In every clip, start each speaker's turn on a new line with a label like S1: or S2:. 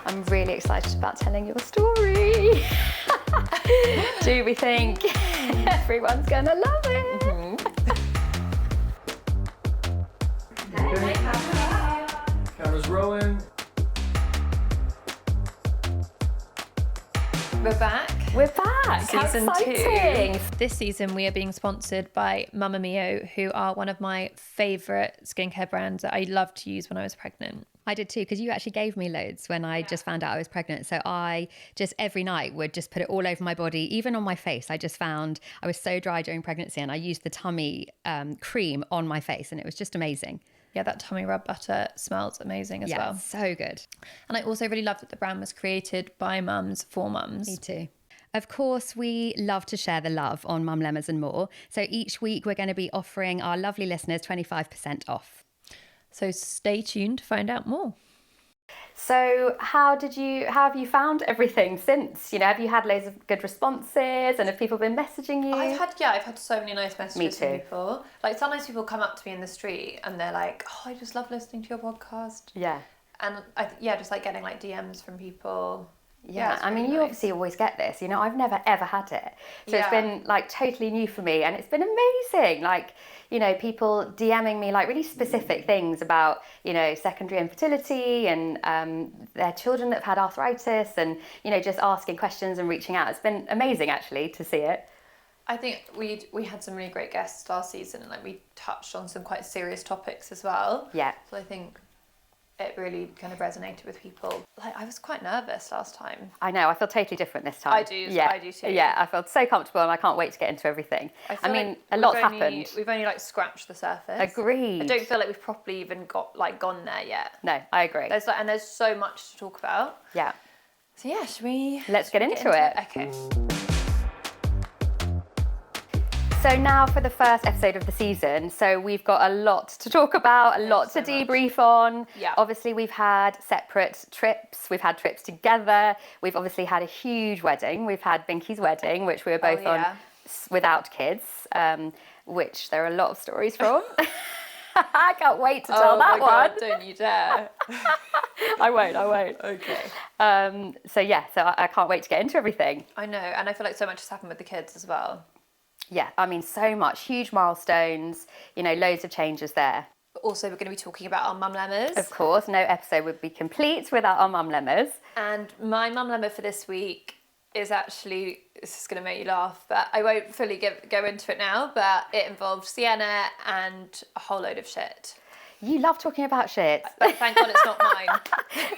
S1: I'm really excited about telling your story. Do we think everyone's gonna love it?
S2: Camera's rolling.
S3: We're back.
S1: We're back.
S3: Season
S1: How exciting.
S3: 2. This season we are being sponsored by Mama Mio, who are one of my favourite skincare brands that I loved to use when I was pregnant.
S1: I did too, because you actually gave me loads when I just found out I was pregnant. So I just every night would just put it all over my body, even on my face. I just found I was so dry during pregnancy, and I used the tummy cream on my face, and it was just amazing.
S3: Yeah, that tummy rub butter smells amazing as well.
S1: So good.
S3: And I also really love that the brand was created by mums for mums.
S1: Me too. Of course, we love to share the love on Mulemmas and more. So each week we're going to be offering our lovely listeners 25% off.
S3: So stay tuned to find out more.
S1: So how have you found everything since? Have you had loads of good responses, and have people been messaging you?
S3: I've had so many nice messages from people. Like sometimes people come up to me in the street and they're like, "Oh, I just love listening to your podcast."
S1: Yeah.
S3: And just like getting like DMs from people.
S1: Yeah, I mean, you obviously always get this. I've never ever had it, so it's been like totally new for me, and it's been amazing. Like, people DMing me like really specific things about secondary infertility and their children that have had arthritis, and just asking questions and reaching out. It's been amazing actually to see it.
S3: I think we had some really great guests last season, and like we touched on some quite serious topics as well.
S1: Yeah.
S3: So I think it really kind of resonated with people. Like I was quite nervous last time.
S1: I know, I feel totally different this time.
S3: I do too.
S1: Yeah, I felt so comfortable, and I can't wait to get into everything. I mean, a lot's happened.
S3: We've only like scratched the surface.
S1: Agreed.
S3: I don't feel like we've properly even gone there yet.
S1: No, I agree.
S3: There's so much to talk about.
S1: Yeah.
S3: So yeah,
S1: Let's get into it.
S3: Okay.
S1: So now for the first episode of the season. So we've got a lot to talk about, a lot to debrief on.
S3: Yeah.
S1: Obviously, we've had separate trips. We've had trips together. We've obviously had a huge wedding. We've had Binky's wedding, which we were both on without kids, which there are a lot of stories from. I can't wait to tell that one.
S3: God, don't you dare.
S1: I won't.
S3: Okay.
S1: So I can't wait to get into everything.
S3: I know, and I feel like so much has happened with the kids as well.
S1: Yeah, I mean, so much, huge milestones, loads of changes there.
S3: But also, we're going to be talking about our Mulemmas.
S1: Of course, no episode would be complete without our Mulemmas.
S3: And my Mulemma for this week is actually, this is going to make you laugh, but I won't fully go into it now, but it involved Sienna and a whole load of shit.
S1: You love talking about shit.
S3: But thank God it's not mine.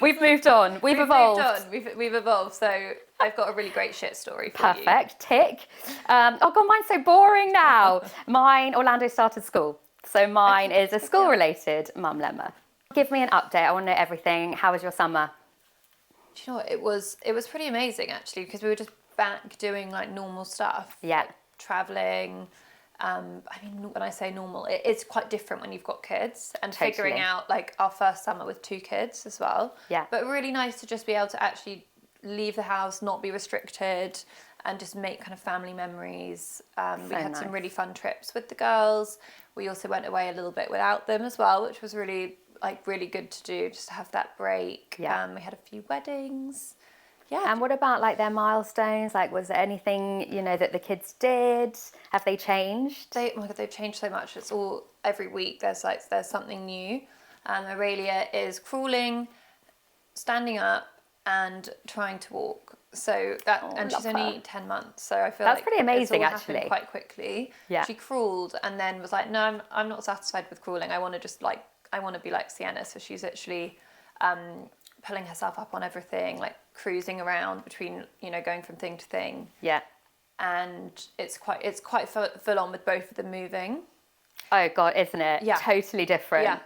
S1: We've moved on. We've evolved.
S3: We've evolved. So I've got a really great shit story for you.
S1: Perfect. Tick. Oh God, mine's so boring now. Mine, Orlando started school. So mine is a school-related Mulemma. Give me an update. I want to know everything. How was your summer?
S3: Do you know what? It was pretty amazing actually, because we were just back doing like normal stuff.
S1: Yeah.
S3: Like, traveling. I mean, when I say normal, it's quite different when you've got kids, and figuring out like our first summer with 2 kids as well.
S1: Yeah.
S3: But really nice to just be able to actually leave the house, not be restricted, and just make kind of family memories. We had some really fun trips with the girls. We also went away a little bit without them as well, which was really good to do, just to have that break.
S1: Yeah.
S3: We had a few weddings. Yeah.
S1: And what about like their milestones? Like, was there anything, that the kids did? Have they changed?
S3: Oh my God, they've changed so much. It's all, every week there's something new. Aurelia is crawling, standing up, and trying to walk. So and she's only 10 months. So I feel
S1: that's pretty amazing,
S3: it's all
S1: actually.
S3: happened quite quickly.
S1: Yeah.
S3: She crawled and then was like, no, I'm not satisfied with crawling. I want to be like Sienna. So she's literally pulling herself up on everything, like cruising around between, going from thing to thing.
S1: Yeah.
S3: And it's quite full on with both of them moving.
S1: Oh God, isn't it?
S3: Yeah.
S1: Totally different.
S3: Yeah.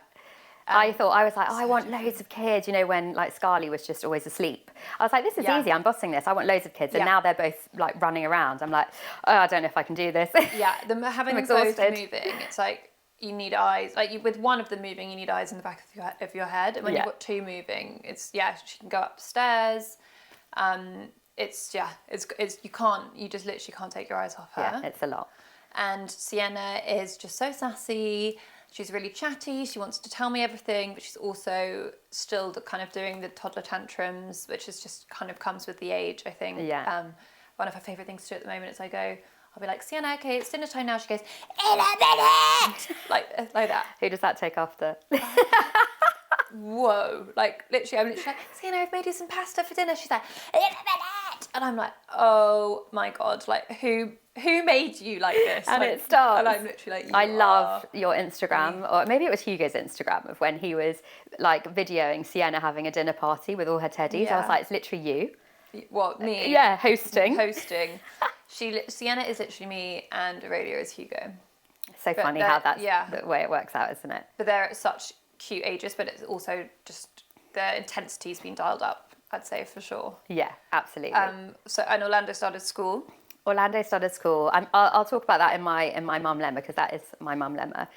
S1: I was like, I want loads of kids, when like Scarly was just always asleep. I was like, this is easy, I'm bossing this. I want loads of kids. And now they're both like running around. I'm like, oh, I don't know if I can do this.
S3: Yeah, having them both moving, it's like, you need eyes. Like with one of them moving, you need eyes in the back of your head. And when you've got 2 moving, she can go upstairs. You just literally can't take your eyes off her.
S1: Yeah, it's a lot.
S3: And Sienna is just so sassy She's really chatty. She wants to tell me everything, but she's also still kind of doing the toddler tantrums, which is just kind of comes with the age, I think.
S1: Yeah.
S3: One of her favourite things to do at the moment is I'll be like, Sienna, okay, it's dinner time now. She goes, in a minute! like that.
S1: Who does that take after?
S3: Whoa. Like, literally, I'm literally like, Sienna, I've made you some pasta for dinner. She's like, in a minute! And I'm like, oh my God, like, who made you like this?
S1: And
S3: like,
S1: it starts.
S3: And I'm literally like,
S1: I love your Instagram, or maybe it was Hugo's Instagram, of when he was like videoing Sienna having a dinner party with all her teddies.
S3: Yeah.
S1: I was like, it's literally you.
S3: What, me?
S1: Yeah, hosting.
S3: Sienna is literally me and Aurelia is Hugo.
S1: So funny how that's the way it works out, isn't it?
S3: But they're at such cute ages, but it's also just their intensity's been dialed up, I'd say, for sure.
S1: Yeah, absolutely.
S3: And Orlando started school.
S1: I'll talk about that in my mum lemma, because that is my mum lemma.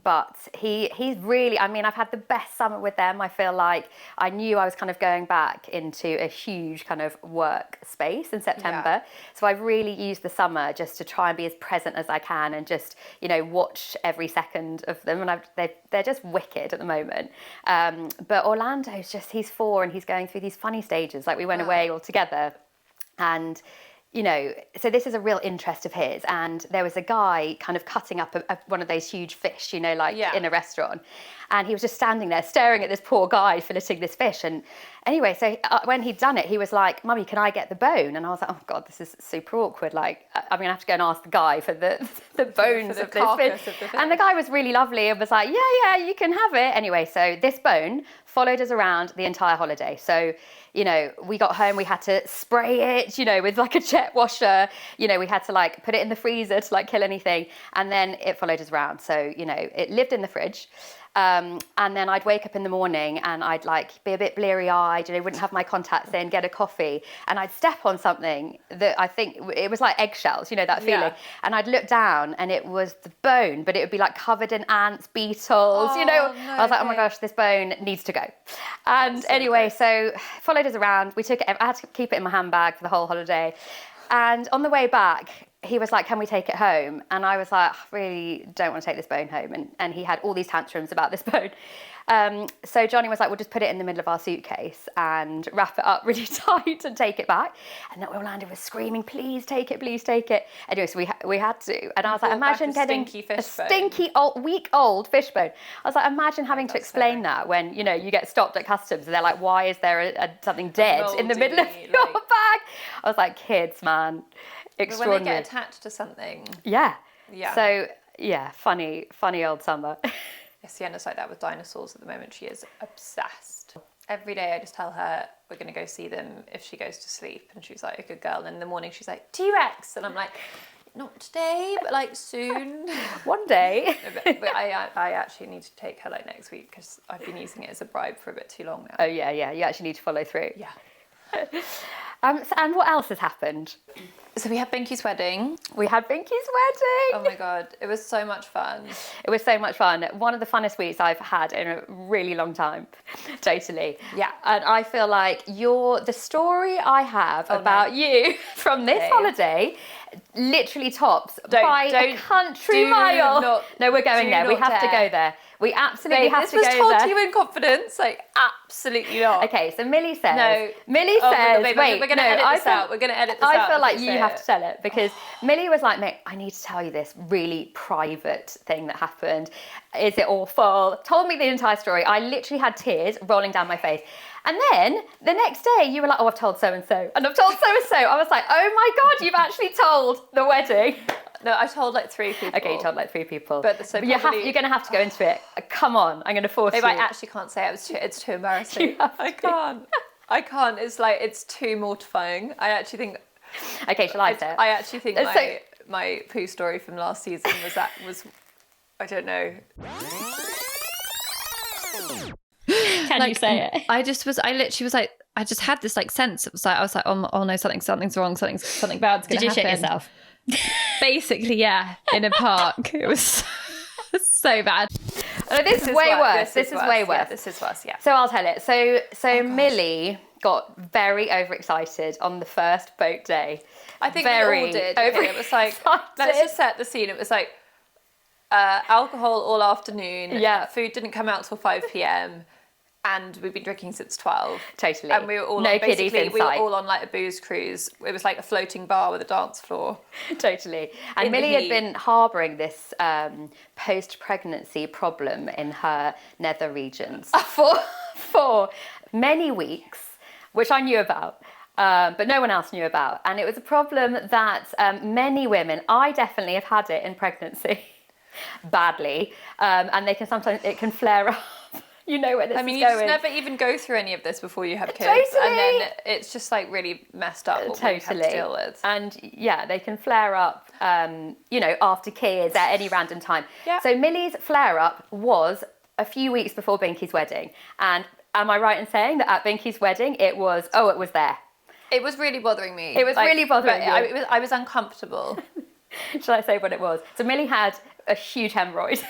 S1: But he's really, I mean, I've had the best summer with them. I feel like I knew I was kind of going back into a huge kind of work space in September. Yeah. So I've really used the summer just to try and be as present as I can and just, you know, watch every second of them. And they're just wicked at the moment. But Orlando's just, he's 4 and he's going through these funny stages. Like we went away all together and, you know, so this is a real interest of his, and there was a guy kind of cutting up one of those huge fish, you know, like in a restaurant, and he was just standing there staring at this poor guy filleting this fish. And anyway, so when he'd done it, he was like, "Mummy, can I get the bone?" And I was like, "Oh God, this is super awkward. Like, I'm gonna have to go and ask the guy for the bones of this fish." And the guy was really lovely and was like, "Yeah, you can have it." Anyway, so this bone followed us around the entire holiday. So, you know, we got home, we had to spray it, you know, with like a jet washer. You know, we had to like put it in the freezer to like kill anything. And then it followed us around. So, you know, it lived in the fridge. And then I'd wake up in the morning and I'd like be a bit bleary-eyed, you know, wouldn't have my contacts in, get a coffee, and I'd step on something that I think it was like eggshells, you know, that feeling. Yeah. And I'd look down and it was the bone, but it would be like covered in ants, beetles, you know. No, I was like, oh my gosh, this bone needs to go. And anyway, so followed us around. We took it, I had to keep it in my handbag for the whole holiday. And on the way back, he was like, "Can we take it home?" And I was like, "I really don't want to take this bone home." And he had all these tantrums about this bone. So Johnny was like, "We'll just put it in the middle of our suitcase and wrap it up really tight and take it back." And then Orlando was screaming, "Please take it, please take it." Anyway, so we had to. And I was like, imagine getting a stinky week-old fish bone. I was like, imagine having to explain that when, you know, you get stopped at customs and they're like, "Why is there something dead in the middle of your bag?" I was like, kids, man. Extraordinary.
S3: But when they get attached to something.
S1: Yeah. So, yeah, funny old summer.
S3: Sienna's like that with dinosaurs at the moment. She is obsessed. Every day I just tell her we're going to go see them if she goes to sleep. And she's like, a good girl. And in the morning she's like, T-Rex. And I'm like, not today, but like soon.
S1: One day.
S3: but I actually need to take her like next week because I've been using it as a bribe for a bit too long now.
S1: Oh, yeah. You actually need to follow through.
S3: Yeah.
S1: And what else has happened?
S3: So we had Binky's wedding.
S1: We had Binky's wedding.
S3: Oh my God, it was so much fun.
S1: It was so much fun. One of the funnest weeks I've had in a really long time. Totally.
S3: Yeah.
S1: And I feel like the story I have about you from this holiday literally tops by a country mile. No, we're going there. We have to go there. We absolutely have to go there.
S3: This was told to you in confidence, like absolutely not.
S1: Okay, so Millie says.
S3: We're going to edit this out. We're going to edit this out.
S1: I feel like you have to tell it because Millie was like, "Mate, I need to tell you this really private thing that happened. Is it awful?" Told me the entire story. I literally had tears rolling down my face. And then the next day you were like, "Oh, I've told so-and-so. And I've told so-and-so." I was like, "Oh my God, you've actually told the wedding."
S3: No, I told like 3 people.
S1: Okay, you told like 3 people.
S3: But so
S1: you're going to have to go into it. Come on, I'm going to force you.
S3: I actually can't say it. It's too embarrassing. I can't. It's like, it's too mortifying. I actually think...
S1: Okay, shall I say it?
S3: I actually think my poo story from last season was I don't know.
S4: Can you say it?
S3: I literally was like, I just had this like sense. It was like, I was like, oh no, something's wrong, something bad's going to happen.
S4: Did you shit yourself?
S3: Basically, yeah, in a park. It was so bad.
S1: Oh, this is way worse. This is way worse.
S3: Yeah, this is worse, yeah.
S1: So I'll tell it. So Millie got very overexcited on the first boat day.
S3: I think we all did. Okay, it was like, let's just set the scene. It was like, alcohol all afternoon.
S1: Yeah.
S3: Food didn't come out till 5 p.m. And we've been drinking since 12.
S1: Totally.
S3: And we were all
S1: no
S3: on,
S1: kiddies
S3: basically,
S1: in
S3: we were
S1: sight.
S3: all on like a booze cruise. It was like a floating bar with a dance floor.
S1: Totally. And
S3: In the
S1: Millie had
S3: heat.
S1: been harbouring this post-pregnancy problem in her nether regions for many weeks, which I knew about. But no one else knew about. And it was a problem that many women, I definitely have had it in pregnancy, badly. And it can flare up. You know where this is going.
S3: You just never even go through any of this before you have kids.
S1: Totally.
S3: And then it's just like really messed up what we have to deal with.
S1: And yeah, they can flare up, after kids at any random time.
S3: Yep.
S1: So Millie's flare up was a few weeks before Binky's wedding. And am I right in saying that at Binky's wedding, it was there?
S3: It was really bothering me.
S1: It was really bothering you.
S3: I was uncomfortable.
S1: Shall I say what it was? So Millie had a huge hemorrhoid.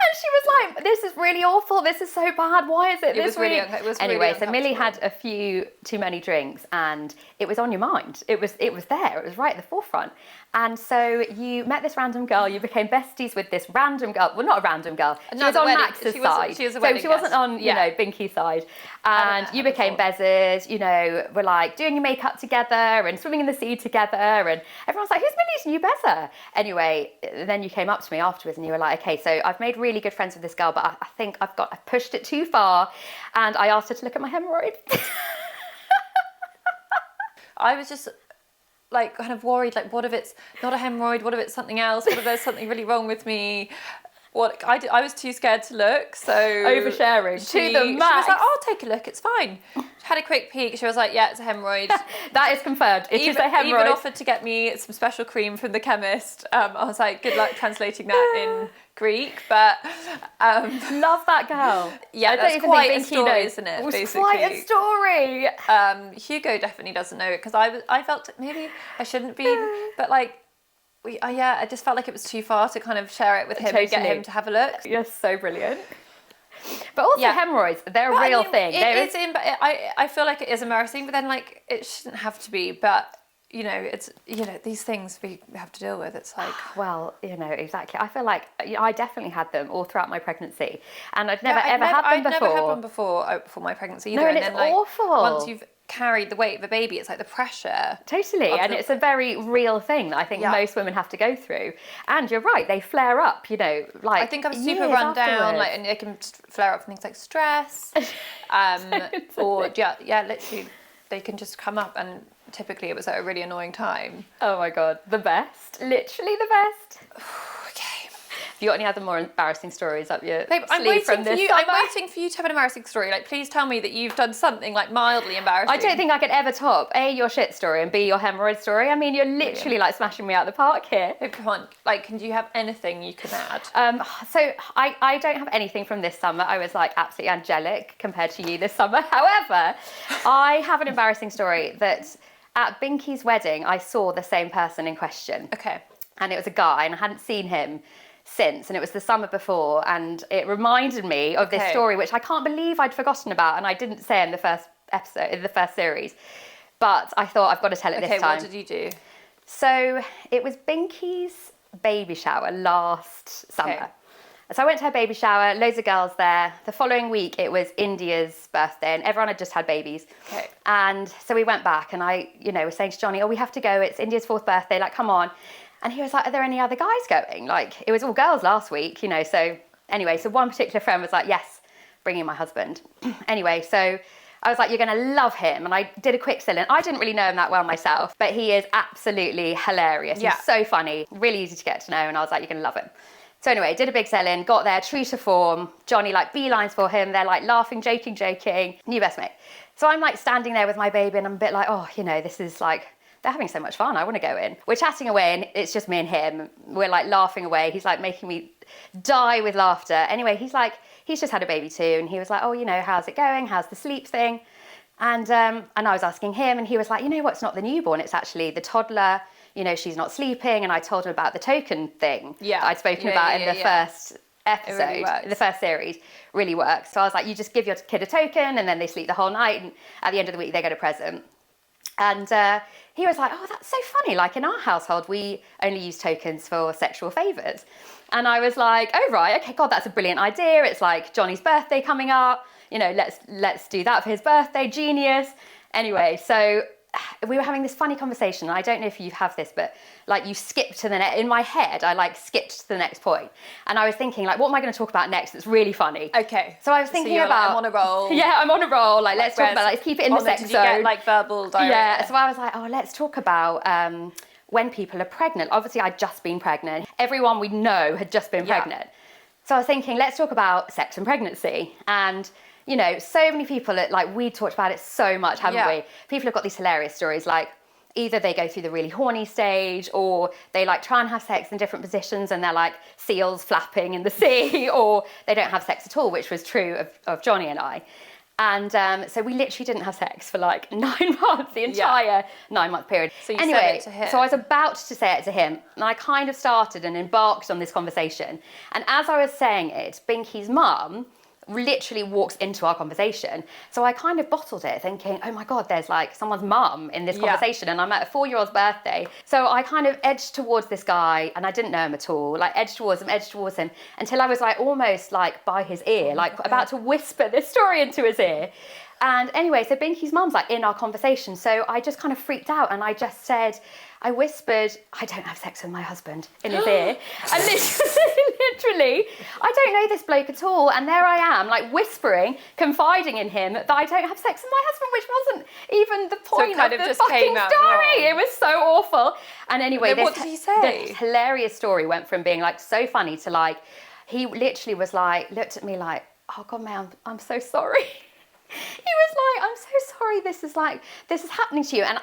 S1: And she was like, this is really awful. This is so bad. Why is it this way? Anyway, so Millie had a few too many drinks and it was on your mind. It was there. It was right at the forefront. And so you met this random girl. You became besties with this random girl. Well, not a random girl. She was on Max's side.
S3: She was a
S1: so
S3: wedding
S1: she wasn't on, Binky's side. And you became bezzers, were like doing your makeup together and swimming in the sea together. And everyone's like, who's Millie's new bezzer? Anyway, then you came up to me afterwards and you were like, okay, so I've made really good friends with this girl, but I think I've pushed it too far. And I asked her to look at my hemorrhoid.
S3: I was just like kind of worried, like what if it's not a hemorrhoid? What if it's something else? What if there's something really wrong with me? I was too scared to look, so
S1: oversharing to the max.
S3: She was like, "Oh, I'll take a look. It's fine." She had a quick peek. She was like, "Yeah, it's a hemorrhoid."
S1: That is confirmed. It is a hemorrhoid.
S3: Even offered to get me some special cream from the chemist. I was like, "Good luck translating that in Greek," but
S1: love that girl.
S3: Yeah, that's quite a story, isn't it?
S1: It was
S3: basically
S1: quite a story.
S3: Hugo definitely doesn't know it because I felt maybe I shouldn't be, but like. I just felt like it was too far to kind of share it with him and get him to have a look.
S1: You're so brilliant. But also hemorrhoids, they're a real thing.
S3: I feel like it is embarrassing, but then like it shouldn't have to be. But it's these things we have to deal with. It's like
S1: exactly. I feel like I definitely had them all throughout my pregnancy, and I'd never had them before.
S3: I'd never had one before my pregnancy either.
S1: No, and it's awful.
S3: Once you've carried the weight of a baby, it's like the pressure.
S1: Totally, and it's a very real thing that I think most women have to go through. And you're right, they flare up, like
S3: I think I'm super run down, and they can flare up from things like stress, or literally they can just come up, and typically it was at a really annoying time.
S1: Oh my god, the best, literally the best.
S3: Okay.
S1: Have you got any other more embarrassing stories up your
S3: Babe,
S1: sleeve from this summer?
S3: I'm waiting for you to have an embarrassing story. Like, please tell me that you've done something like mildly embarrassing.
S1: I don't think I could ever top A, your shit story, and B, your hemorrhoid story. I mean, you're literally like smashing me out of the park here.
S3: Babe, come on. Like, do you have anything you can add?
S1: So I don't have anything from this summer. I was like absolutely angelic compared to you this summer. However, I have an embarrassing story that at Binky's wedding, I saw the same person in question.
S3: Okay.
S1: And it was a guy, and I hadn't seen him since, and it was the summer before, and it reminded me of this story which I can't believe I'd forgotten about, and I didn't say in the first episode, in the first series, but I thought I've got to tell it this time.
S3: Okay, what did you do?
S1: So it was Binky's baby shower last summer.
S3: Okay.
S1: So I went to her baby shower, loads of girls there. The following week it was India's birthday and everyone had just had babies.
S3: Okay.
S1: And so we went back and I, was saying to Johnny, we have to go, it's India's 4th birthday, like come on. And he was like, are there any other guys going? Like, it was all girls last week, so anyway, so one particular friend was like, yes, bringing my husband. Anyway, so I was like, you're going to love him. And I did a quick fill-in. I didn't really know him that well myself, but he is absolutely hilarious.
S3: Yeah.
S1: He's so funny, really easy to get to know. And I was like, you're going to love him. So anyway, did a big sell-in, got there, true to form. Johnny like beelines for him. They're like laughing, joking. New best mate. So I'm like standing there with my baby and I'm a bit like, this is like, they're having so much fun, I want to go in. We're chatting away and it's just me and him. We're like laughing away. He's like making me die with laughter. Anyway, he's just had a baby too. And he was like, how's it going? How's the sleep thing? And I was asking him and he was like, it's not the newborn, it's actually the toddler. She's not sleeping. And I told him about the token thing that I'd spoken about in the first episode, the first series. Really works. So I was like, you just give your kid a token and then they sleep the whole night. And at the end of the week, they get a present. And he was like, oh, that's so funny. Like in our household, we only use tokens for sexual favours. And I was like, oh, right, okay, God, that's a brilliant idea. It's like Johnny's birthday coming up. You know, let's do that for his birthday. Genius. Anyway, so we were having this funny conversation. And I don't know if you have this, but like you skip to the next, in my head, I like skipped to the next point. And I was thinking like, what am I going to talk about next that's really funny?
S3: Okay.
S1: So I was thinking about.
S3: Like, I'm on a roll.
S1: Yeah, I'm on a roll. Like, let's talk about, let's keep it in the sex
S3: Did
S1: zone.
S3: you get like verbal diarrhea?
S1: Yeah, so I was like, oh, let's talk about when people are pregnant. Obviously, I'd just been pregnant. Everyone we know had just been pregnant. So I was thinking, let's talk about sex and pregnancy. And, you know, so many people, like, we talked about it so much, haven't we? People have got these hilarious stories, like, either they go through the really horny stage or they like try and have sex in different positions and they're like seals flapping in the sea, or they don't have sex at all, which was true of Johnny and I. And so we literally didn't have sex for like 9 months, the entire 9-month period.
S3: So you said it to him.
S1: So I was about to say it to him, and I kind of started and embarked on this conversation. And as I was saying it, Binky's mum literally walks into our conversation. So I kind of bottled it, thinking, oh my God, there's like someone's mum in this conversation, and I'm at a 4-year-old's birthday. So I kind of edged towards this guy, and I didn't know him at all, like edged towards him, until I was like almost like by his ear, like about to whisper this story into his ear. And anyway, so Binky's mum's like in our conversation. So I just kind of freaked out, and I just said, I whispered, I don't have sex with my husband, in his ear. And literally, I don't know this bloke at all. And there I am, like whispering, confiding in him that I don't have sex with my husband, which wasn't even the point of the fucking story. It was so awful. And anyway,
S3: what did he say?
S1: This hilarious story went from being like so funny to like, he literally was like, looked at me like, oh God, man, I'm so sorry. He was like, I'm so sorry this is happening to you. And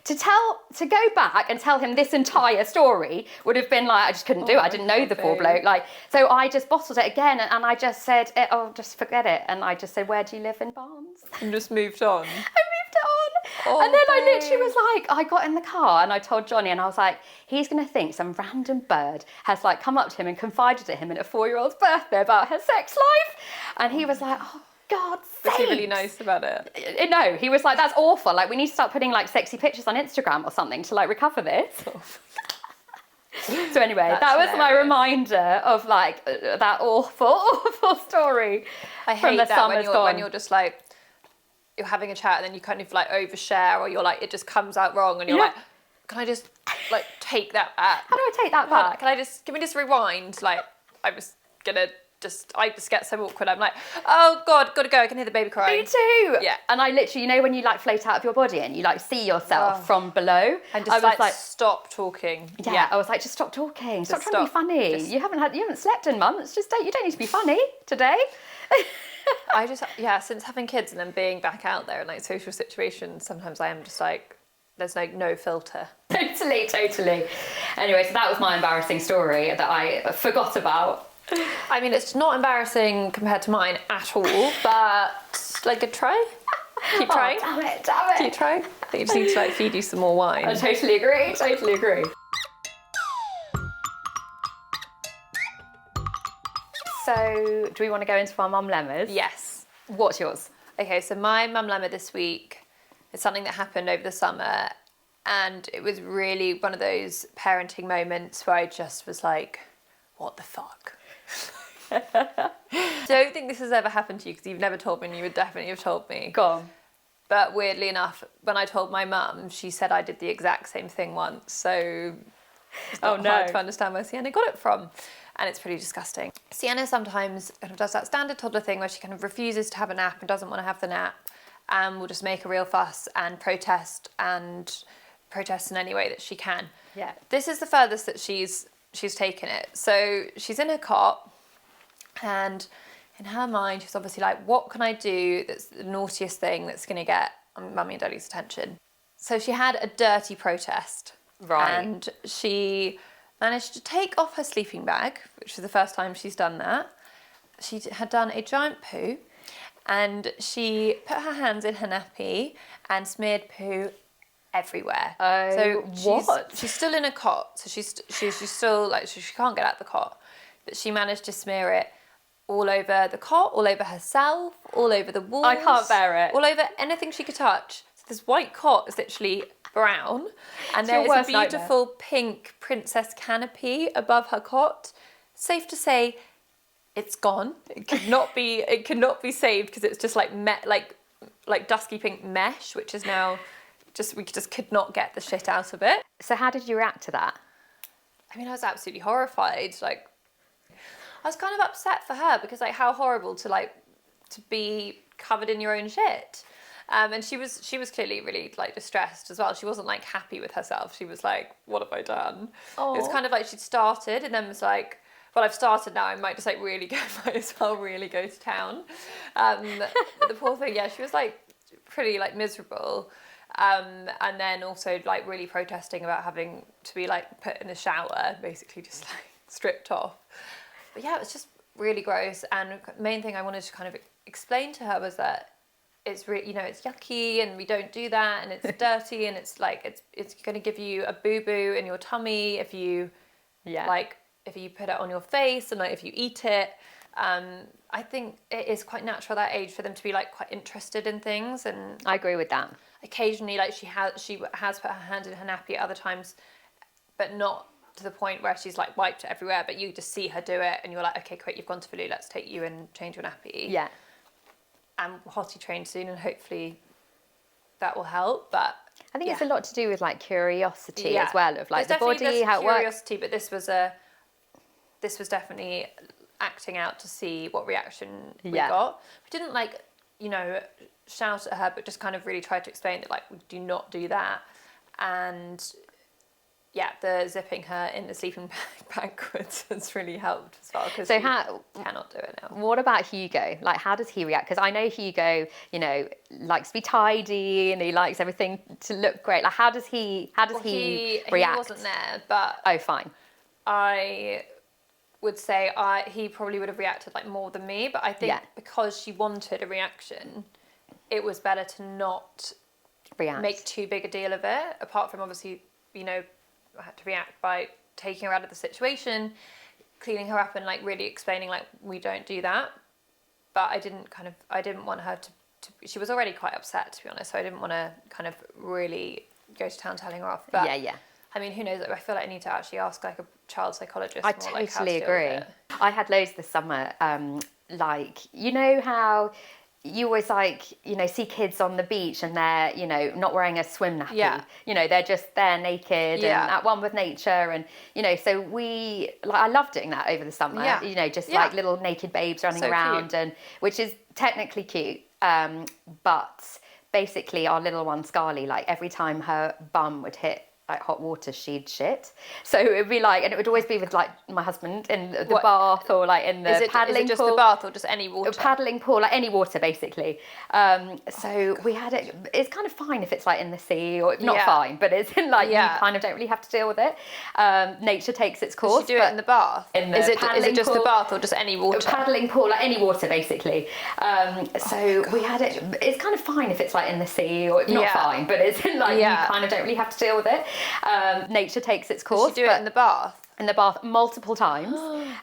S1: to go back and tell him this entire story would have been like, I just couldn't do it. I didn't know the poor bloke. Like, so I just bottled it again, and I just said, oh, just forget it. And I just said, where do you live in Barnes?
S3: And just moved on.
S1: I moved on. And then I literally was like, I got in the car and I told Johnny, and I was like, he's going to think some random bird has like come up to him and confided to him at a 4-year-old's birthday about her sex life. And he was like, oh, God's sake.
S3: Was he really nice about it?
S1: No, he was like, that's awful. Like, we need to start putting like sexy pictures on Instagram or something to like recover this. So anyway, that was my reminder of like that awful story.
S3: I hate that when you're just like, you're having a chat and then you kind of like overshare, or you're like, it just comes out wrong and you're like, can I just like take that back?
S1: How do I take that back?
S3: Can we just rewind? Like, I just get so awkward. I'm like, oh God, gotta go. I can hear the baby crying.
S1: Me too.
S3: Yeah.
S1: And I literally, you know, when you like float out of your body and you like see yourself from below.
S3: And just like stop talking.
S1: Yeah. I was like, just stop talking. Stop trying to be funny. You haven't slept in months. You don't need to be funny today.
S3: Since having kids and then being back out there in like social situations, sometimes I am just like, there's like no filter.
S1: Totally. Anyway, so that was my embarrassing story that I forgot about.
S3: I mean, it's not embarrassing compared to mine at all, but like a try. Keep trying.
S1: Oh, damn it.
S3: Keep trying. I think you just need to like feed you some more wine.
S1: I totally agree. So, do we want to go into our Mulemmas?
S3: Yes.
S1: What's yours?
S3: Okay, so my Mulemma this week is something that happened over the summer, and it was really one of those parenting moments where I just was like, what the fuck? Don't think this has ever happened to you because you've never told me, and you would definitely have told me.
S1: Go on.
S3: But weirdly enough, when I told my mum, she said I did the exact same thing once. So it's not hard to understand where Sienna got it from. And it's pretty disgusting. Sienna sometimes kind of does that standard toddler thing where she kind of refuses to have a nap and doesn't want to have the nap, and will just make a real fuss and protest in any way that she can.
S1: Yeah.
S3: This is the furthest that she's taken it. So she's in her cot, and in her mind, she's obviously like, what can I do that's the naughtiest thing that's going to get Mummy and Daddy's attention? So she had a dirty protest.
S1: Right.
S3: And she managed to take off her sleeping bag, which was the first time she's done that. She had done a giant poo, and she put her hands in her nappy and smeared poo everywhere.
S1: Oh,
S3: so she's still in a cot, so she's still like, she can't get out the cot, but she managed to smear it all over the cot, all over herself, all over the walls.
S1: I can't bear it.
S3: All over anything she could touch. So this white cot is literally brown, and there is a beautiful pink princess canopy above her cot. Safe to say, it's gone. It could not be saved because it's just like dusky pink mesh, which is now we just could not get the shit out of it.
S1: So how did you react to that?
S3: I mean, I was absolutely horrified. Like, I was kind of upset for her because like how horrible to be covered in your own shit. And she was clearly really like distressed as well. She wasn't like happy with herself. She was like, what have I done? Oh. It was kind of like she'd started and then was like, well, I've started now. I might just like might as well really go to town. The poor thing, yeah, she was like pretty like miserable. And then also like really protesting about having to be like put in the shower, basically just like stripped off. But yeah, it was just really gross. And the main thing I wanted to kind of explain to her was that it's really, you know, it's yucky and we don't do that and it's dirty and it's like it's going to give you a boo-boo in your tummy if you if you put it on your face and like if you eat it. I think it is quite natural at that age for them to be like quite interested in things, and
S1: I agree with that.
S3: Occasionally, like she has put her hand in her nappy at other times, but not to the point where she's like wiped it everywhere. But you just see her do it, and you're like, okay, great, you've gone to the loo. Let's take you and change your nappy.
S1: Yeah.
S3: And potty trained soon, and hopefully that will help. But
S1: I think it's a lot to do with like curiosity as well, of like the body, how it works.
S3: Curiosity, but this was definitely acting out to see what reaction we got. We didn't like, you know, shout at her, but just kind of really tried to explain that like we do not do that. And yeah, the zipping her in the sleeping bag backwards has really helped as well, because cannot do it now.
S1: What about Hugo? Like, how does he react? Because I know Hugo, you know, likes to be tidy and he likes everything to look great. Like, how does he react?
S3: He wasn't there, but
S1: oh, fine.
S3: I would say he probably would have reacted like more than me, but I think because she wanted a reaction, it was better to not make too big a deal of it. Apart from obviously, you know, I had to react by taking her out of the situation, cleaning her up and like really explaining like we don't do that. But I didn't want her to she was already quite upset, to be honest, so I didn't want to kind of really go to town telling her off. But yeah. I mean, who knows? I feel like I need to actually ask like a child psychologist.
S1: I totally agree. I had loads this summer. Like, you know how you always like, you know, see kids on the beach and they're, you know, not wearing a swim nappy. Yeah. You know, they're just there naked and at one with nature. And, you know, so I love doing that over the summer. Yeah. You know, just like little naked babes running around, cute. And which is technically cute. But basically our little one, Scarly, like every time her bum would hit like hot water, she'd shit. So it would be like, and it would always be with like my husband in the bath or like in the paddling pool. Is it just
S3: the bath or just any water?
S1: A paddling pool, like any water basically. So we had it, it's kind of fine if it's like in the sea, or not fine, but it's in like, you kind of don't really have to deal with it. Nature takes its course.
S3: Does she do it in the bath?
S1: Is it just
S3: pool, the bath or just any water?
S1: A paddling pool, like any water basically. We had it, it's kind of fine if it's like in the sea, or not fine, but it's in like, you kind of don't really have to deal with it. Nature takes its course.
S3: Does she do it in the bath?
S1: In the bath multiple times,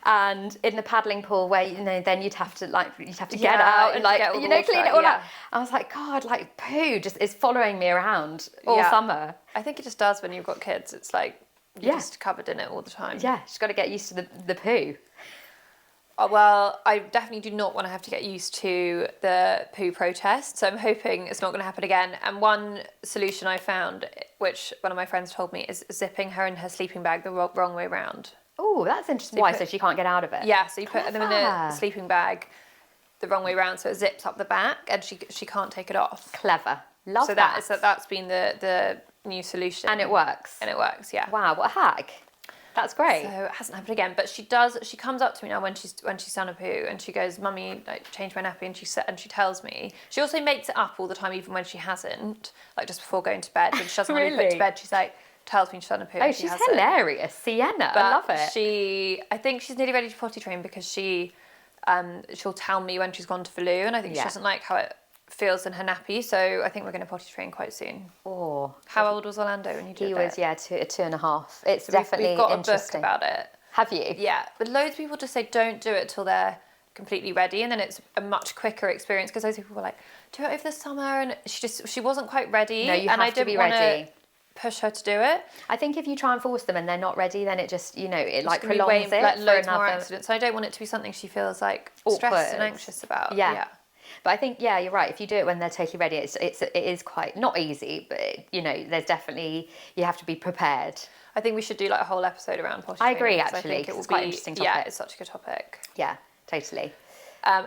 S1: and in the paddling pool where, you know, then you'd have to get out and like, you know, clean it all up. I was like, God, like poo just is following me around all summer.
S3: I think it just does when you've got kids. It's like you're just covered in it all the time.
S1: Yeah, she's got to get used to the poo.
S3: Oh, well, I definitely do not want to have to get used to the poo protest, so I'm hoping it's not going to happen again. And one solution I found, which one of my friends told me, is zipping her in her sleeping bag the wrong way around.
S1: Oh, that's interesting. So she can't get out of it?
S3: Yeah, so you put them in the sleeping bag the wrong way around, so it zips up the back and she can't take it off.
S1: Clever. Love that.
S3: So that's been the new solution.
S1: And it works?
S3: And it works, yeah.
S1: Wow, what a hack. That's great.
S3: So it hasn't happened again, but she comes up to me now when she's done a poo and she goes, Mummy, like, change my nappy, and she tells me. She also makes it up all the time, even when she hasn't, like just before going to bed. When she doesn't want to put to bed, she's like, tells me she's done a poo.
S1: Oh, she's hilarious. Sienna, I love it.
S3: I think she's nearly ready to potty train because she'll tell me when she's gone to the loo, and I think she doesn't like how it feels in her nappy, so I think we're going to potty train quite soon.
S1: Oh,
S3: how old was Orlando when you did it?
S1: He was 2.5. It's definitely
S3: we've got
S1: interesting.
S3: a book about it.
S1: Have you?
S3: Yeah, but loads of people just say don't do it till they're completely ready, and then it's a much quicker experience because those people were like, do it over the summer, and she wasn't quite ready.
S1: No, you
S3: and
S1: have to be ready.
S3: Push her to do it.
S1: I think if you try and force them and they're not ready, then it just, you know, it like
S3: It's gonna be
S1: prolongs it
S3: like
S1: for
S3: loads more
S1: another.
S3: accidents. I don't want it to be something she feels like
S1: Awkward.
S3: stressed and anxious about.
S1: Yeah. But I think, yeah, you're right. If you do it when they're totally ready, it is quite, not easy, but, you know, there's definitely, you have to be prepared.
S3: I think we should do like a whole episode around potty
S1: I agree,
S3: training, 'cause
S1: actually,
S3: I think
S1: 'cause
S3: it will
S1: it's quite
S3: be,
S1: an interesting topic.
S3: Yeah, it's such a good topic.
S1: Yeah, totally.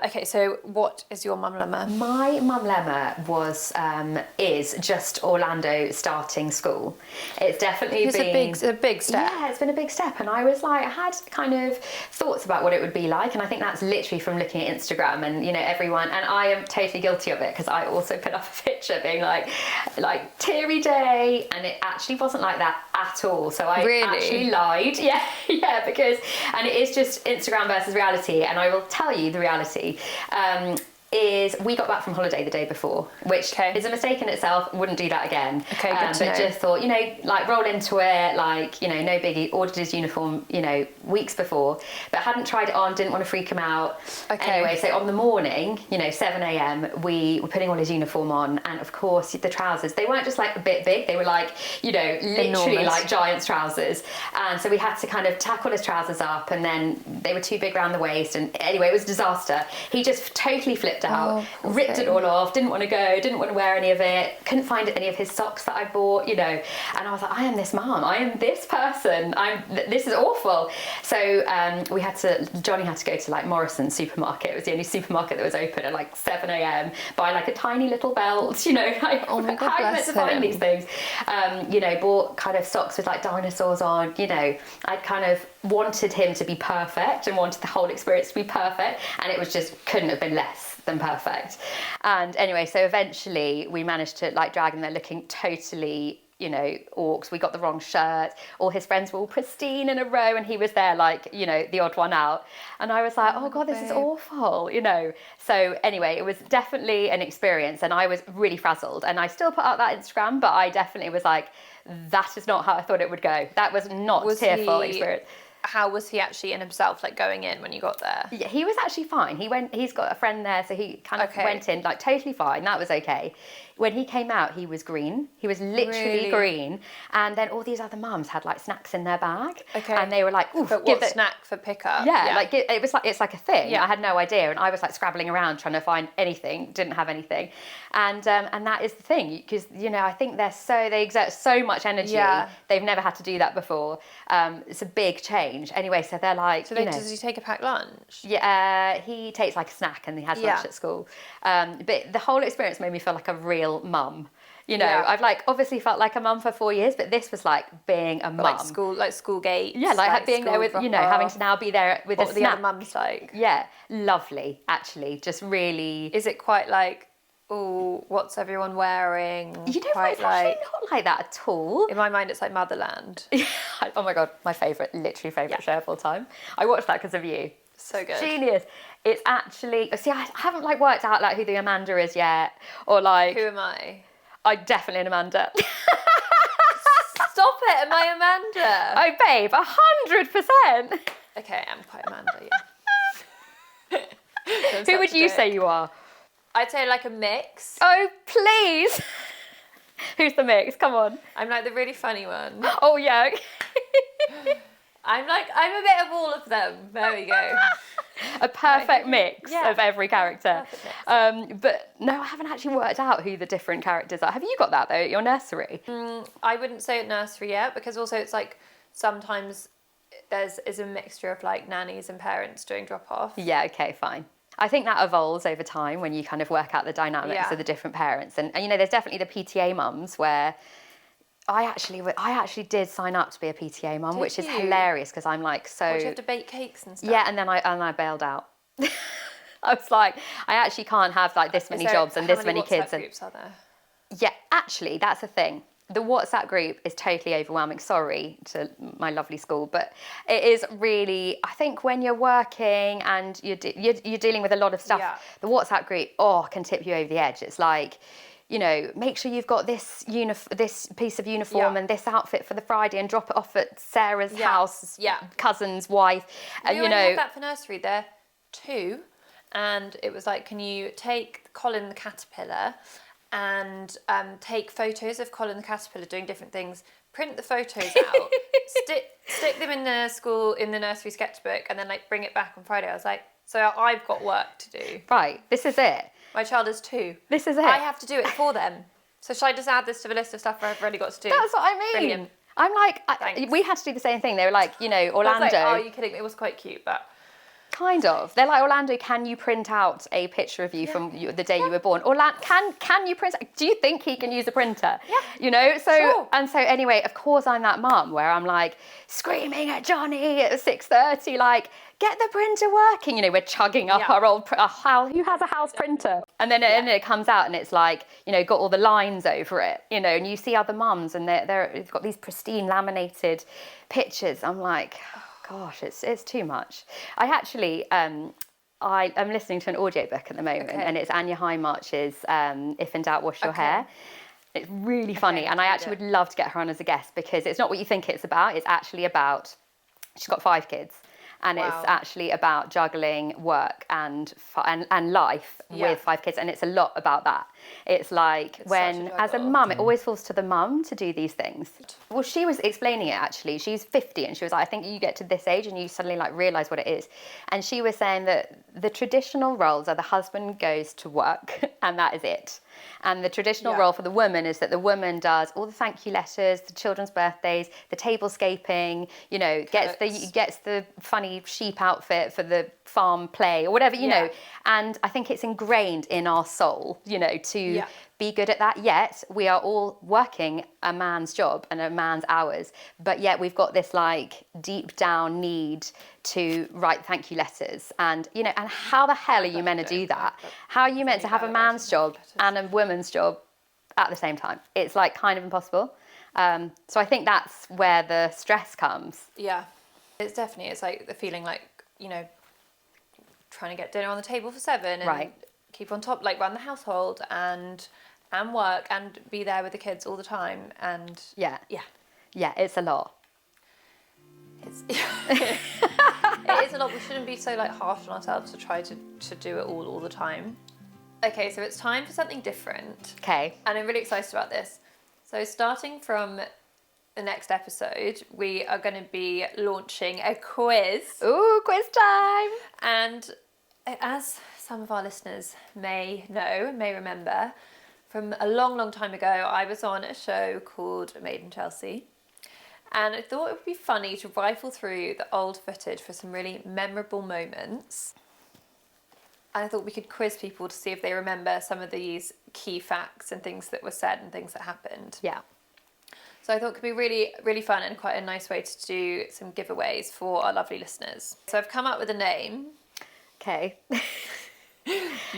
S3: Okay, so what is your Mulemma?
S1: My Mulemma is just Orlando starting school. It's definitely
S3: It's a big step.
S1: Yeah, it's been a big step, and I was like, I had kind of thoughts about what it would be like, and I think that's literally from looking at Instagram and, you know, everyone, and I am totally guilty of it because I also put up a picture being like teary day, and it actually wasn't like that at all. So I actually lied. Yeah, because, and it is just Instagram versus reality, and I will tell you the reality. Is we got back from holiday the day before, which is a mistake in itself. Wouldn't do that again.
S3: Okay, good to know.
S1: But just thought, you know, like roll into it, like, you know, no biggie. Ordered his uniform, you know, weeks before, but hadn't tried it on. Didn't want to freak him out.
S3: Okay.
S1: Anyway, so on the morning, you know, 7 a.m, we were putting all his uniform on, and of course the trousers. They weren't just like a bit big. They were like, you know, literally
S3: enormous.
S1: like giant's trousers. And so we had to kind of tackle his trousers up, and then they were too big around the waist. And anyway, it was a disaster. He just totally flipped out, ripped it all off, didn't want to go, didn't want to wear any of it, couldn't find any of his socks that I bought, you know. And I was like, I am this mum, I am this person, this is awful. So Johnny had to go to like Morrison's supermarket. It was the only supermarket that was open at like 7 a.m, buy like a tiny little belt, you know, like,
S3: oh my God,
S1: how are you meant to find these things? You know, bought kind of socks with like dinosaurs on, you know. I kind of wanted him to be perfect and wanted the whole experience to be perfect, and it was just couldn't have been less than perfect. And anyway, so eventually we managed to like drag him there looking totally, you know, orcs. We got the wrong shirt. All his friends were all pristine in a row, and he was there like, you know, the odd one out. And I was like, oh God, this is awful, you know. So anyway, it was definitely an experience, and I was really frazzled. And I still put out that Instagram, but I definitely was like, that is not how I thought it would go. That was not a tearful experience.
S3: How was he actually in himself, like going in when you got there?
S1: Yeah, he was actually fine. He's got a friend there, so he kind of went in like totally fine. That was okay. When he came out, he was green. He was literally green. And then all these other mums had like snacks in their bag.
S3: Okay.
S1: And they were like, ooh,
S3: but what snack for pickup?
S1: Yeah, like it's like a thing.
S3: Yeah.
S1: I had no idea, and I was like scrabbling around trying to find anything. Didn't have anything, and that is the thing, because, you know, I think they exert so much energy.
S3: Yeah.
S1: They've never had to do that before. It's a big change. Anyway, so they're like,
S3: So does he take a packed lunch?
S1: Yeah, he takes like a snack and he has lunch at school. But the whole experience made me feel like a real mum. You know, I've like obviously felt like a mum for 4 years, but this was like being a mum.
S3: Like school gates.
S1: Yeah, like being there with, you know, having to now be there with a snack.
S3: What the other mums like?
S1: Yeah, lovely, actually. Just really.
S3: Is it quite like, oh, what's everyone wearing?
S1: You know, quite it's actually not like that at all.
S3: In my mind, it's like Motherland.
S1: Oh my God, my literally favourite show of all time. I watched that because of you.
S3: So good.
S1: Genius. It's actually, see, I haven't like worked out like who the Amanda is yet, or like.
S3: Who am I?
S1: I'm definitely an Amanda.
S3: Stop it, am I Amanda?
S1: Oh, babe, 100%.
S3: Okay, I'm quite Amanda, yeah.
S1: Who would you say you are?
S3: I'd say like a mix.
S1: Oh, please. Who's the mix? Come on.
S3: I'm like the really funny one.
S1: Oh, yeah.
S3: I'm a bit of all of them. There we go.
S1: A perfect mix of every character. But no, I haven't actually worked out who the different characters are. Have you got that though at your nursery?
S3: I wouldn't say at nursery yet, because also it's like sometimes is a mixture of like nannies and parents doing drop-off.
S1: Yeah, okay, fine. I think that evolves over time when you kind of work out the dynamics of the different parents. And you know, there's definitely the PTA mums where I actually did sign up to be a PTA mum, which is hilarious because I'm like so.
S3: What, do you have to bake cakes and stuff?
S1: Yeah, and then I bailed out. I was like, I actually can't have like this many jobs and this many kids.
S3: How many WhatsApp groups are there?
S1: Yeah, actually, that's the thing. The WhatsApp group is totally overwhelming. Sorry to my lovely school, but it is really. I think when you're working and you're dealing with a lot of stuff, the WhatsApp group can tip you over the edge. It's like, you know, make sure you've got this piece of uniform and this outfit for the Friday, and drop it off at Sarah's house, cousin's wife.
S3: You know, have that for nursery. They're 2. and it was like, can you take Colin the caterpillar and take photos of Colin the caterpillar doing different things, print the photos out, stick them in the nursery sketchbook, and then like bring it back on Friday. I was like, so I've got work to do.
S1: Right, this is it.
S3: My child is 2.
S1: This is it.
S3: I have to do it for them. So should I just add this to the list of stuff I've already got to do?
S1: That's what I mean.
S3: Brilliant.
S1: I'm like, we had to do the same thing. They were like, Orlando.
S3: I was like, oh, are you kidding me? It was quite cute, but...
S1: Kind of. They're like, Orlando, can you print out a picture of you from the day you were born? Orlando, can you print? Do you think he can use a printer?
S3: Yeah.
S1: So
S3: sure.
S1: And so anyway, of course I'm that mum where I'm like screaming at Johnny at 6:30, like, get the printer working. We're chugging up our old, who has a house printer? And then it comes out and it's like, got all the lines over it, and you see other mums and they've got these pristine laminated pictures. I'm like, gosh, it's too much. I actually, I'm listening to an audiobook at the moment, and it's Anya Highmarch's If in Doubt, Wash Your Hair. It's really funny, and I actually would love to get her on as a guest, because it's not what you think it's about. It's actually about, she's got 5 kids. And it's actually about juggling work and life with 5 kids. And it's a lot about that. It's like as a mum, it always falls to the mum to do these things. Well, she was explaining it actually. She's 50 and she was like, I think you get to this age and you suddenly like realise what it is. And she was saying that the traditional roles are the husband goes to work and that is it. And the traditional role for the woman is that the woman does all the thank you letters, the children's birthdays, the tablescaping, gets the funny sheep outfit for the farm play or whatever, you know. And I think it's ingrained in our soul, to be good at that. Yet we are all working a man's job and a man's hours, but yet we've got this like deep down need to write thank you letters. And and how the hell are you meant to do that? How are you meant to have a man's job and a woman's job at the same time? It's like kind of impossible. So I think that's where the stress comes.
S3: Yeah, it's like the feeling like, trying to get dinner on the table for 7 and keep on top, like run the household and work and be there with the kids all the time. And
S1: yeah, it's a lot.
S3: It is a lot. We shouldn't be so like harsh on ourselves to try to do it all the time. Okay, so it's time for something different.
S1: Okay.
S3: And I'm really excited about this. So starting from the next episode, we are going to be launching a quiz.
S1: Ooh, quiz time!
S3: And as some of our listeners may remember, from a long, long time ago, I was on a show called Made in Chelsea. And I thought it would be funny to rifle through the old footage for some really memorable moments. And I thought we could quiz people to see if they remember some of these key facts and things that were said and things that happened.
S1: Yeah.
S3: So I thought it could be really, really fun and quite a nice way to do some giveaways for our lovely listeners. So I've come up with a name.
S1: Okay.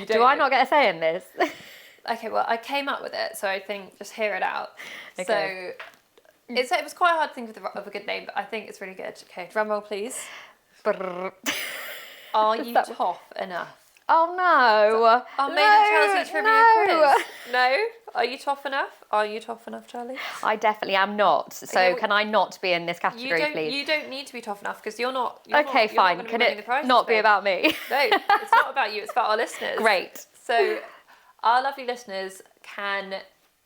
S1: Do I not get a say in this?
S3: Okay, well, I came up with it, so I think just hear it out.
S1: Okay.
S3: So it was quite hard to think of a good name, but I think it's really good. Okay, drum roll, please. Are you tough enough?
S1: Oh no!
S3: Our Made in Chelsea trivia quiz. No? Are you tough enough? Are you tough enough, Charlie?
S1: I definitely am not. So okay, can I not be in this category, please?
S3: You don't need to be tough enough because you're not.
S1: Okay, fine. Can it not be about me?
S3: No, it's not about you. It's about our listeners.
S1: Great.
S3: So our lovely listeners can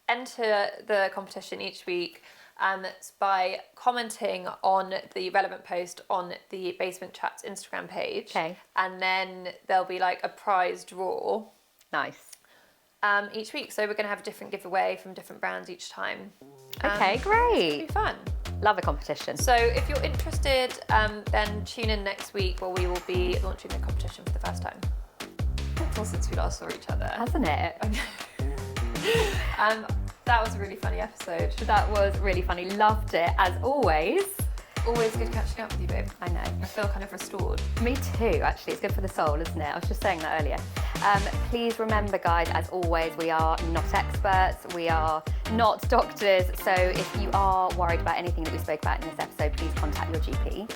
S3: enter the competition each week by commenting on the relevant post on the Basement Chats Instagram page.
S1: Okay.
S3: And then there'll be like a prize draw.
S1: Nice.
S3: Each week. So we're going to have a different giveaway from different brands each time.
S1: Okay, great.
S3: It'll be fun.
S1: Love a competition.
S3: So if you're interested, then tune in next week where we will be launching the competition for the first time. Well, since we last saw each other.
S1: Hasn't it?
S3: That was a really funny episode.
S1: That was really funny. Loved it, as always.
S3: Always good catching up with you, babe.
S1: I know.
S3: I feel kind of restored.
S1: Me too, actually. It's good for the soul, isn't it? I was just saying that earlier. Please remember, guys, as always, we are not experts. We are not doctors. So if you are worried about anything that we spoke about in this episode, please contact your GP.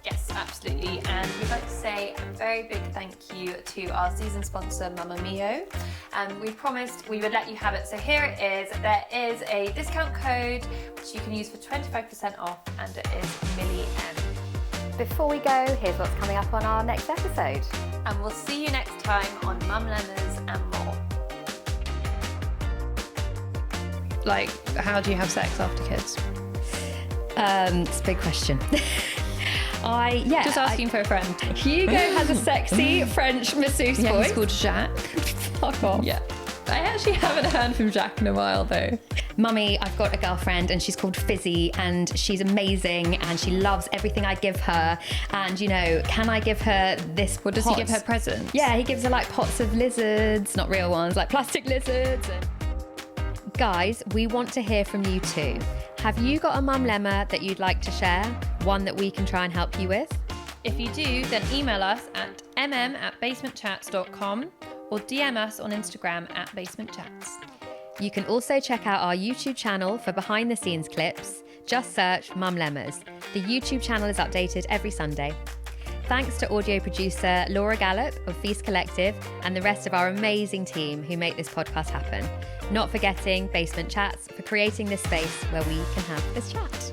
S3: Yes, absolutely. And we'd like to say a very big thank you to our season sponsor, Mamma Mio. We promised we would let you have it. So here it is. There is a discount code which you can use for 25% off, and it is Millie M.
S1: Before we go, here's what's coming up on our next episode.
S3: And we'll see you next time on Mulemmas and more. Like, how do you have sex after kids?
S1: It's a big question.
S3: Just asking for a friend.
S1: Hugo has a sexy French masseuse voice.
S3: He's called Jacques.
S1: Fuck off.
S3: Yeah. I actually haven't heard from Jacques in a while though.
S1: Mummy, I've got a girlfriend and she's called Fizzy and she's amazing and she loves everything I give her. And, you know, can I give her this?
S3: What does he give her presents?
S1: Yeah, he gives her like pots of lizards, not real ones, like plastic lizards. Guys, we want to hear from you too. Have you got a mumlemma that you'd like to share? One that we can try and help you with?
S3: If you do, then email us at mm@basementchats.com or DM us on Instagram @basementchats.
S1: You can also check out our YouTube channel for behind the scenes clips. Just search Mulemmas. The YouTube channel is updated every Sunday. Thanks to audio producer Laura Gallup of Feast Collective and the rest of our amazing team who make this podcast happen. Not forgetting Basement Chats for creating this space where we can have this chat.